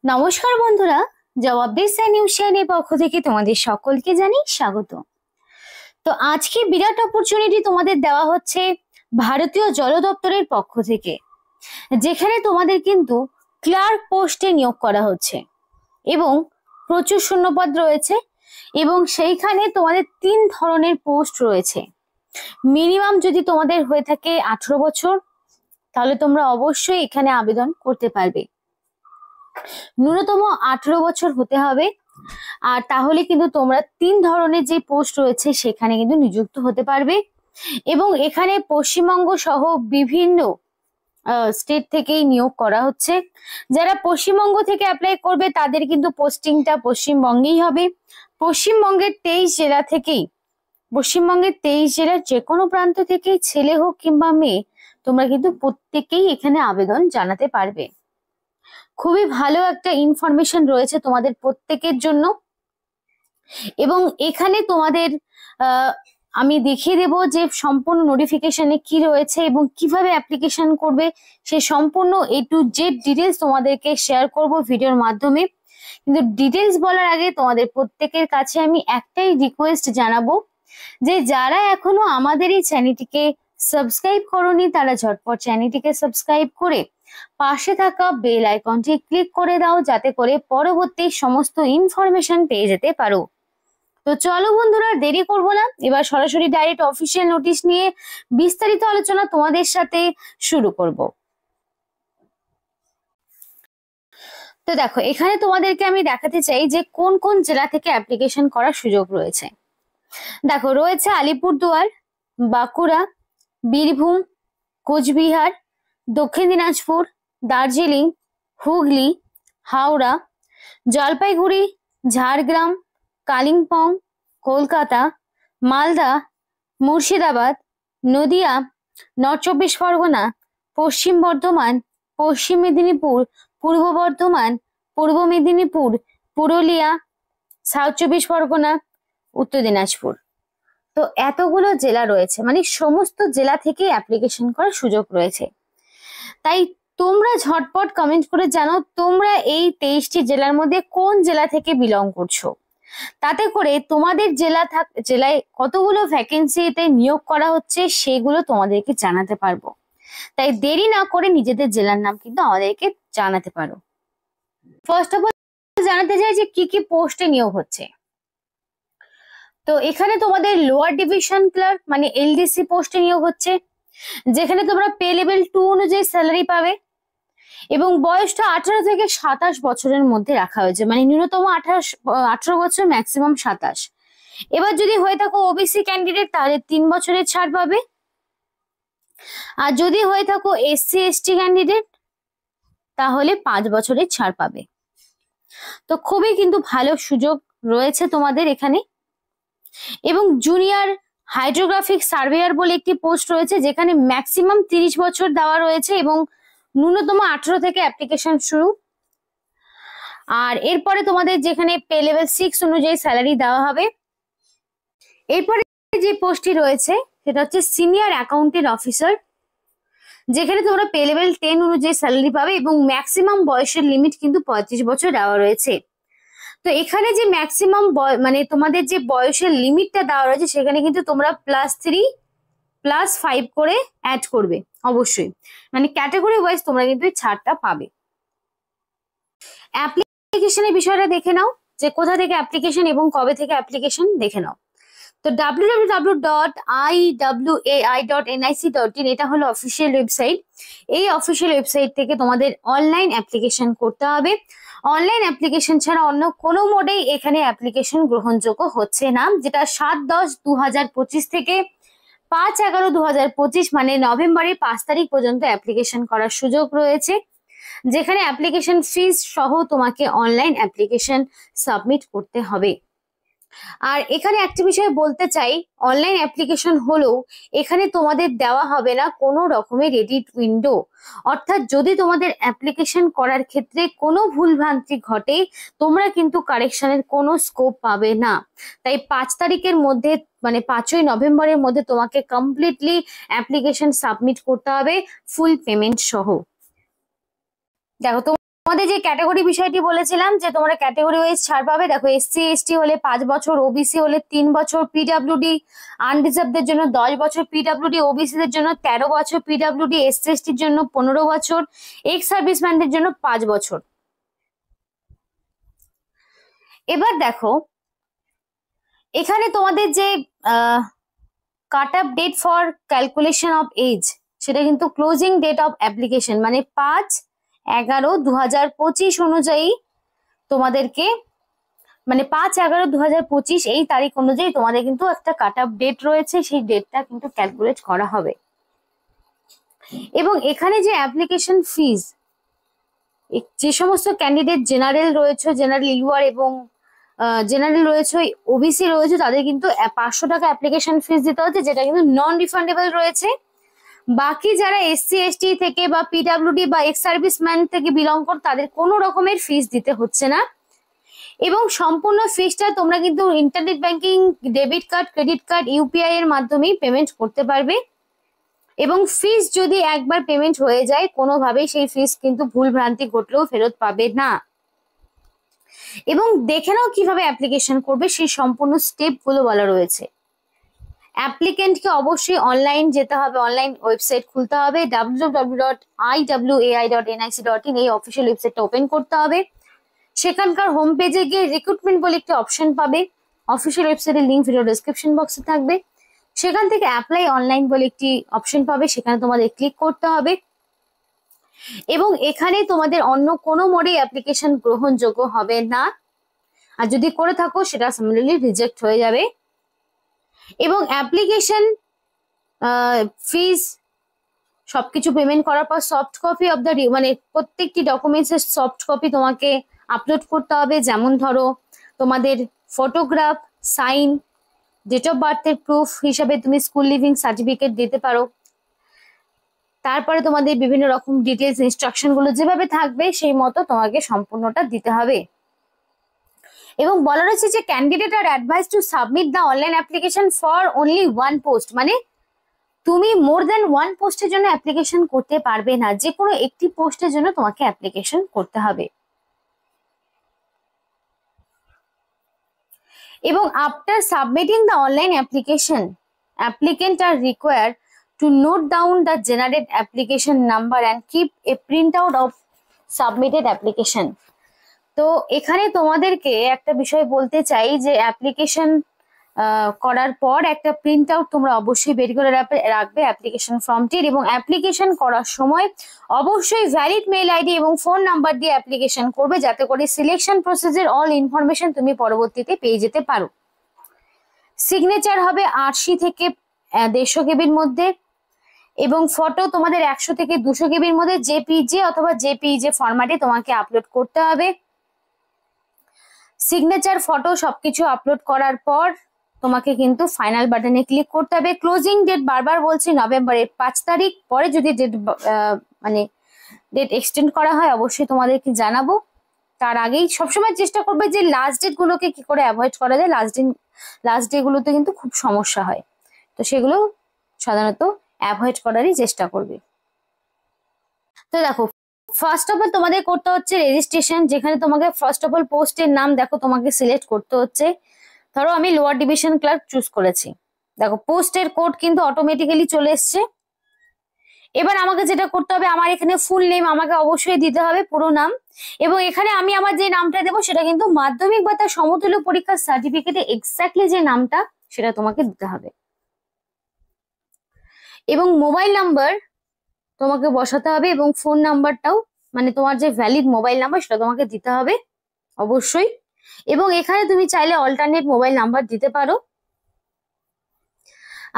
নমস্কার বন্ধুরা, জবাব দিস নিউজ চ্যানেলের পক্ষ থেকে তোমাদের সকলকে জানাই স্বাগত। তো আজকে বিরাট অপরচুনিটি তোমাদের দেওয়া হচ্ছে ভারতীয় জল দপ্তরের পক্ষ থেকে, যেখানে তোমাদের কিন্তু ক্লার্ক পোস্টে নিয়োগ করা হচ্ছে এবং প্রচুর শূন্যপদ রয়েছে এবং সেইখানে তোমাদের 3 ধরনের পোস্ট রয়েছে। মিনিমাম যদি তোমাদের হয়ে থাকে 18 বছর, তাহলে তোমরা অবশ্যই এখানে আবেদন করতে পারবে। ন্যূনতম 18 বছর হতে হবে, আর তাহলে কিন্তু তোমরা 3 ধরনের যে পোস্ট রয়েছে সেখানে কিন্তু নিযুক্ত হতে পারবে। এবং এখানে পশ্চিমবঙ্গ সহ বিভিন্ন স্টেট থেকেই নিয়োগ করা হচ্ছে। যারা পশ্চিমবঙ্গ থেকে অ্যাপ্লাই করবে তাদের কিন্তু পোস্টিংটা পশ্চিমবঙ্গেই হবে। পশ্চিমবঙ্গের 23 জেলা থেকেই, পশ্চিমবঙ্গের 23 জেলার যে কোনো প্রান্ত থেকেই, ছেলে হোক কিংবা মেয়ে, তোমরা কিন্তু প্রত্যেকেই এখানে আবেদন জানাতে পারবে। খুবই ভালো একটা ইনফরমেশন রয়েছে তোমাদের প্রত্যেকের জন্য। এবং এখানে তোমাদের আমি দেখিয়ে দেব যে সম্পূর্ণ নোটিফিকেশনে কি রয়েছে এবং কিভাবে অ্যাপ্লিকেশন করবে, সেই সম্পূর্ণ A to Z ডিটেলস তোমাদেরকে শেয়ার করব ভিডিওর মাধ্যমে। কিন্তু ডিটেলস বলার আগে তোমাদের প্রত্যেকের কাছে আমি একটাই রিকোয়েস্ট জানাবো, যে যারা এখনো আমাদের এই চ্যানেলটিকে সাবস্ক্রাইব করোনি তারা ঝটপট চ্যানেলটিকে সাবস্ক্রাইব করে পাশে থাকা বেল আইকনটি ক্লিক করে দাও, যাতে করে পরবর্তী সমস্ত ইনফরমেশন পেয়ে যেতে পারো। তো চলো বন্ধুরা, দেরি করব না, এবার সরাসরি ডাইরেক্ট অফিসিয়াল নোটিশ নিয়ে বিস্তারিত আলোচনা তোমাদের সাথে শুরু করব। তো দেখো, এখানে তোমাদেরকে আমি দেখাতে চাই যে কোন কোন জেলা থেকে অ্যাপ্লিকেশন করার সুযোগ রয়েছে। দেখো, রয়েছে আলিপুরদুয়ার, বাঁকুড়া, বীরভূম, কোচবিহার, দক্ষিণ দিনাজপুর, দার্জিলিং, হুগলি, হাওড়া, জলপাইগুড়ি, ঝাড়গ্রাম, কালিম্পং, কলকাতা, মালদা, মুর্শিদাবাদ, নদিয়া, নর্থ চব্বিশ পরগনা, পশ্চিম বর্ধমান, পশ্চিম মেদিনীপুর, পূর্ব বর্ধমান, পূর্ব মেদিনীপুর, পুরুলিয়া, সাউথ চব্বিশ পরগনা, উত্তর দিনাজপুর। তো এতগুলো জেলা রয়েছে, মানে সমস্ত জেলা থেকে অ্যাপ্লিকেশন করার সুযোগ রয়েছে। তাই তোমরা ঝটপট কমেন্ট করে জানো তোমরা এই 23টি জেলার মধ্যে কোন জেলা থেকে বিলং করছো। তাতে করে তোমাদের জেলায় কতগুলো ভ্যাকেন্সিতে নিয়োগ করা হচ্ছে সেগুলো তোমাদেরকে জানাতে পারবো। তাই দেরি না করে নিজেদের জেলার নাম কিন্তু আমাদেরকে জানাতে পারো। ফার্স্ট অফ অল জানাতে চাই যে কি কি পোস্টে নিয়োগ হচ্ছে। তো এখানে তোমাদের লোয়ার ডিভিশন ক্লার্ক মানে LDC পোস্টে নিয়োগ হচ্ছে, যেখানে তোমরা পে লেভেল 2 অনুযায়ী স্যালারি পাবে এবং বয়সটা 18 থেকে 27 বছরের মধ্যে রাখা হয়েছে, মানে ন্যূনতম 18 বছর, ম্যাক্সিমাম 27। এবার যদি হয়ে থাকো OBC ক্যান্ডিডেট তাহলে 3 বছরের ছাড় পাবে, আর যদি হয়ে থাকো SC ST ক্যান্ডিডেট তাহলে 5 বছরের ছাড় পাবে। তো খুবই কিন্তু ভালো সুযোগ রয়েছে তোমাদের এখানে। এবং জুনিয়র হাইড্রোগ্রাফিক সার্ভেয়ার বলে একটি পোস্ট রয়েছে, যেখানে ম্যাক্সিমাম 30 বছর দেওয়া রয়েছে এবং ন্যূনতম 18 থেকে অ্যাপ্লিকেশন শুরু। আর এরপরে তোমাদের যেখানে পে লেভেল 6 অনুযায়ী স্যালারি দেওয়া হবে। এরপরে যে পোস্টটি রয়েছে সেটা হচ্ছে সিনিয়র অ্যাকাউন্টেন্ট অফিসার, যেখানে তোমরা পে লেভেল 10 অনুযায়ী স্যালারি পাবে এবং ম্যাক্সিমাম বয়সের লিমিট কিন্তু 35 বছর দেওয়া রয়েছে। তো এখানে যে ম্যাক্সিমাম মানে তোমাদের যে বয়সের লিমিটটা দেওয়া রয়েছে সেখানে কিন্তু তোমরা +3 +5 করে অ্যাড করবে অবশ্যই, মানে ক্যাটাগরি ওয়াইজ তোমরা কিন্তু এই ছাড়টা পাবে। অ্যাপ্লিকেশনের বিষয়টা দেখে নাও, যে কোথা থেকে অ্যাপ্লিকেশন এবং কবে থেকে অ্যাপ্লিকেশন দেখে নাও। তো www.iwai.nic.in এটা হলো অফিসিয়াল ওয়েবসাইট। এই অফিসিয়াল ওয়েবসাইট থেকে তোমাদের অনলাইন অ্যাপ্লিকেশন করতে হবে। অনলাইন অ্যাপ্লিকেশন ছাড়া অন্য কোনো মোডেই এখানে অ্যাপ্লিকেশন গ্রহণযোগ্য হচ্ছে না, যেটা 7/10/2025 থেকে 5/11/2025 মানে নভেম্বরের 5 তারিখ পর্যন্ত অ্যাপ্লিকেশন করার সুযোগ রয়েছে, যেখানে অ্যাপ্লিকেশন ফিস সহ তোমাকে অনলাইন অ্যাপ্লিকেশন সাবমিট করতে হবে। আর এখানে একটা বিষয় বলতে চাই, অনলাইন অ্যাপ্লিকেশন হলেও এখানে তোমাদের দেওয়া হবে না কোনো রকমের এডিট উইন্ডো, অর্থাৎ যদি তোমাদের অ্যাপ্লিকেশন করার ক্ষেত্রে কোনো ভুলভ্রান্তি ঘটে তোমরা কিন্তু কারেকশনের কোনো স্কোপ পাবে না। তাই 5 তারিখের মধ্যে মানে 5ই নভেম্বরের মধ্যে তোমাকে কমপ্লিটলি অ্যাপ্লিকেশন সাবমিট করতে হবে ফুল পেমেন্ট সহ। দেখো তোমাদের যে ক্যাটাগরি বিষয়টি বলেছিলাম যে তোমরা ক্যাটাগরি ওয়াইজ ছাড় পাবে, দেখো এসসি এসটি হলে 5 বছর, ওবিসি হলে 3 বছর, পিডব্লিউডি আনরিজার্ভদের জন্য 10 বছর, পিডব্লিউডি ওবিসি দের জন্য 13 বছর, পিডব্লিউডি এসসি এসটির জন্য 15 বছর, এক্স সার্ভিসম্যানদের জন্য 5 বছর। এবার দেখো এখানে তোমাদের যে cut off date for calculation of age, সেটা কিন্তু ক্লোজিং ডেট অফ অ্যাপ্লিকেশন মানে 5/11/2025 অনুযায়ী তোমাদেরকে, মানে 5/11/2025 এই তারিখ অনুযায়ী তোমাদের কিন্তু একটা কাট অফ ডেট রয়েছে, সেই ডেটটা কিন্তু ক্যালকুলেট করা হবে। এবং এখানে যে অ্যাপ্লিকেশন ফিজ, যে সমস্ত ক্যান্ডিডেট জেনারেল রয়েছে, জেনারেল ইউআর এবং জেনারেল রয়েছে, ওবিসি রয়েছে, তাদের কিন্তু 500 টাকা অ্যাপ্লিকেশন ফিজ দিতে হচ্ছে, যেটা কিন্তু নন রিফান্ডেবল রয়েছে। বাকি যারা এসসি এসটি থেকে বা পিডব্লিউডি বা এক্স সার্ভিসম্যান থেকে বিলং করে তাদের কোনো রকমের ফিজ দিতে হচ্ছে না। এবং সম্পূর্ণ ফিজটা তোমরা কিন্তু internet banking, debit card, credit card, UPI এর মাধ্যমেই পেমেন্ট করতে পারবে। এবং ফিজ যদি একবার পেমেন্ট হয়ে যায় কোনোভাবেই সেই ফিজ কিন্তু ভুল ভ্রান্তি ঘটলেও ফেরত পাবে না। এবং দেখে নাও কিভাবে অ্যাপ্লিকেশন করবে, সেই সম্পূর্ণ স্টেপ গুলো বলা রয়েছে। অ্যাপ্লিকেন্টকে অবশ্যই অনলাইন যেতে হবে, অনলাইন ওয়েবসাইট খুলতে হবে, www.iwai.nic.in এই অফিসিয়াল ওয়েবসাইটটা ওপেন করতে হবে। সেখানকার হোম পেজে গিয়ে রিক্রুটমেন্ট বলে একটি অপশন পাবে, অফিসিয়াল ওয়েবসাইটের লিঙ্ক ভিডিও ডেসক্রিপশন বক্সে থাকবে। সেখান থেকে অ্যাপ্লাই অনলাইন বলে একটি অপশন পাবে, সেখানে তোমাদের ক্লিক করতে হবে। এবং এখানে তোমাদের অন্য কোনো মোডে অ্যাপ্লিকেশন গ্রহণযোগ্য হবে না, আর যদি করে থাকো সেটা সামনেলি রিজেক্ট হয়ে যাবে। এবং অ্যাপ্লিকেশন ফিজ সবকিছু পেমেন্ট করার পর সফট কপি অফ দ্য, মানে প্রত্যেকটি ডকুমেন্টস এর সফট কপি তোমাকে আপলোড করতে হবে। যেমন ধরো তোমাদের ফটোগ্রাফ, সাইন, ডেট অফ বার্থের প্রুফ হিসাবে তুমি স্কুল লিভিং সার্টিফিকেট দিতে পারো। তারপরে তোমাদের বিভিন্ন রকম ডিটেলস ইনস্ট্রাকশন গুলো যেভাবে থাকবে সেই মতো তোমাকে সম্পূর্ণটা দিতে হবে। এবং বলা রয়েছে যে candidate are advise to submit the online application for only one post, মানে তুমি মোর দ্যান ওয়ান পোস্টের জন্য অ্যাপ্লিকেশন করতে পারবে না, যে কোনো একটি পোস্টের জন্য তোমাকে অ্যাপ্লিকেশন করতে হবে। এবং after submitting the online application, applicant R required to note down the generated application number and keep a printout of submitted application। তো এখানে তোমাদেরকে একটা বিষয় বলতে চাই যে অ্যাপ্লিকেশন করার পর একটা প্রিন্ট আউট তোমরা অবশ্যই বের করে রাখবে অ্যাপ্লিকেশন ফর্মটির। এবং অ্যাপ্লিকেশন করার সময় অবশ্যই ভ্যালিড মেল আইডি এবং ফোন নাম্বার দিয়ে অ্যাপ্লিকেশন করবে, যাতে করে সিলেকশন প্রসেসের অল ইনফরমেশন তুমি পরবর্তীতে পেয়ে যেতে পারো। সিগনেচার হবে 80 থেকে 150 কেবির মধ্যে, এবং ফটো তোমাদের 100 থেকে 200 কেবির মধ্যে জেপিজে অথবা জেপিইজে ফরম্যাটে তোমাকে আপলোড করতে হবে। সিগনেচার, ফটো সবকিছু আপলোড করার পর তোমাকে কিন্তু ফাইনাল বাটনে ক্লিক করতে হবে। ক্লোজিং ডেট বারবার বলছি নভেম্বরের 5 তারিখ, পরে যদি ডেট এক্সটেন্ড করা হয় অবশ্যই তোমাদেরকে জানাবো। তার আগেই সবসময় চেষ্টা করবে যে লাস্ট ডেট গুলোকে কি করে অ্যাভয়েড করা যায়। লাস্ট ডে গুলোতে কিন্তু খুব সমস্যা হয়, তো সেগুলো সাধারণত অ্যাভয়েড করারই চেষ্টা করবে। তো দেখো ফার্স্ট অফ অল তোমাদের করতে হচ্ছে রেজিস্ট্রেশন, যেখানে তোমাকে ফার্স্ট অফ অল পোস্টের নাম দেখো তোমাকে সিলেক্ট করতে হচ্ছে। ধরো আমি লোয়ার ডিভিশন ক্লার্ক চুজ করেছি, দেখো পোস্টের কোড কিন্তু অটোমেটিক্যালি চলে এসছে। এবার আমাকে যেটা করতে হবে, আমার এখানে ফুল নেম আমাকে অবশ্যই দিতে হবে, পুরো নাম। এবং এখানে আমি আমার যে নামটা দেবো সেটা কিন্তু মাধ্যমিক বা তার সমতুল্য পরীক্ষার সার্টিফিকেটে এক্স্যাক্টলি যে নামটা সেটা তোমাকে দিতে হবে। এবং মোবাইল নাম্বার তোমাকে বসাতে হবে, এবং ফোন নাম্বারটাও, মানে তোমার যে ভ্যালিড মোবাইল নাম্বার সেটা তোমাকে দিতে হবে অবশ্যই। এবং এখানে তুমি চাইলে অল্টারনেট মোবাইল নাম্বার দিতে পারো।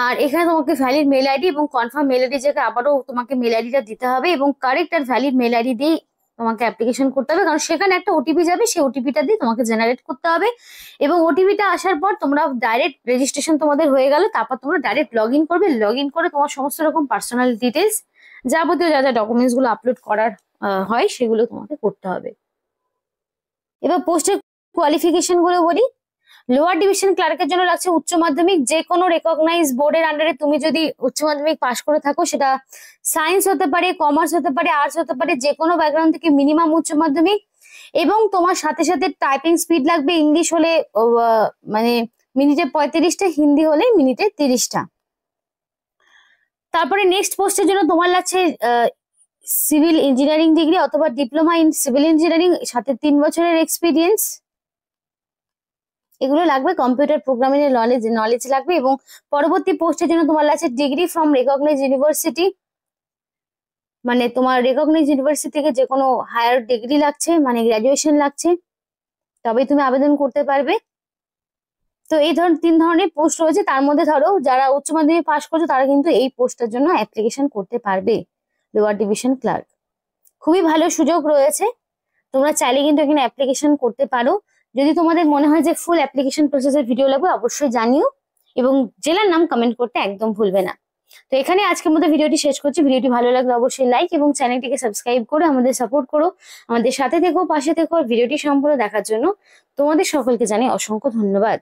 আর এখানে তোমাকে ভ্যালিড মেল আইডি এবং কনফার্ম মেল আইডি জায়গায় আবারও তোমাকে মেল আইডিটা দিতে হবে, এবং কারেক্ট আর ভ্যালিড মেল আইডি দিয়ে তোমাকে অ্যাপ্লিকেশন করতে হবে, কারণ সেখানে একটা ওটিপি যাবে, সেই ওটিপিটা দিয়ে তোমাকে জেনারেট করতে হবে। এবং ওটিপিটা আসার পর তোমরা ডাইরেক্ট রেজিস্ট্রেশন তোমাদের হয়ে গেল, তারপর তোমরা ডাইরেক্ট লগ ইন করবে। লগ ইন করে তোমার সমস্ত রকম পার্সোনাল ডিটেলস, যাবতীয় যা যা ডকুমেন্টস গুলো আপলোড করার হয় সেগুলো তোমাকে করতে হবে। এবার পোস্টের কোয়ালিফিকেশন গুলো বলি। লোয়ার ডিভিশন ক্লার্কের জন্য লাগছে উচ্চ মাধ্যমিক, যে কোনো রেকগনাইজ বোর্ডের আন্ডারে তুমি যদি উচ্চ মাধ্যমিক পাশ করে থাকো, সেটা সায়েন্স হতে পারে, কমার্স হতে পারে, আর্টস হতে পারে, যে কোনো ব্যাকগ্রাউন্ড থেকে মিনিমাম উচ্চ মাধ্যমিক, এবং তোমার সাথে সাথে টাইপিং স্পিড লাগবে ইংলিশ হলে মানে মিনিটে 35টা, হিন্দি হলে মিনিটে 30টা। তারপরে নেক্সট পোস্টের জন্য তোমার লাগছে সিভিল ইঞ্জিনিয়ারিং ডিগ্রি অথবা ডিপ্লোমা ইন সিভিল ইঞ্জিনিয়ারিং, সাথে 3 বছরের এক্সপিরিয়েন্স, এগুলো লাগবে। কম্পিউটার প্রোগ্রামিং এর নলেজ লাগবে। এবং পরবর্তী পোস্টের জন্য তোমার লাগছে ডিগ্রি ফ্রম রেকগনাইজ ইউনিভার্সিটি, মানে তোমার রেকগনাইজ ইউনিভার্সিটি থেকে যে কোনো হায়ার ডিগ্রি লাগছে, মানে গ্রাজুয়েশন লাগছে, তবেই তুমি আবেদন করতে পারবে। তো এই 3 ধরনের পোস্ট রয়েছে। তার মধ্যে ধরো যারা উচ্চ মাধ্যমিক পাস করছে তারা কিন্তু এই পোস্টের জন্য অ্যাপ্লিকেশন করতে পারবে, লোয়ার ডিভিশন ক্লার্ক। খুবই ভালো সুযোগ রয়েছে, তোমরা চাইলে কিন্তু এখানে অ্যাপ্লিকেশন করতে পারো। যদি তোমাদের মনে হয় যে ফুল অ্যাপ্লিকেশন প্রসেসের ভিডিও লাগবে, অবশ্যই জানিও, এবং জেলার নাম কমেন্ট করতে একদম ভুলবে না। তো এখানে আজকের মধ্যে ভিডিওটি শেষ করছি। ভিডিওটি ভালো লাগলে অবশ্যই লাইক এবং চ্যানেলটিকে সাবস্ক্রাইব করে আমাদের সাপোর্ট করো, আমাদের সাথে থেকো, পাশে থেকো। ভিডিওটি সম্পূর্ণ দেখার জন্য তোমাদের সকলকে জানাই অসংখ্য ধন্যবাদ।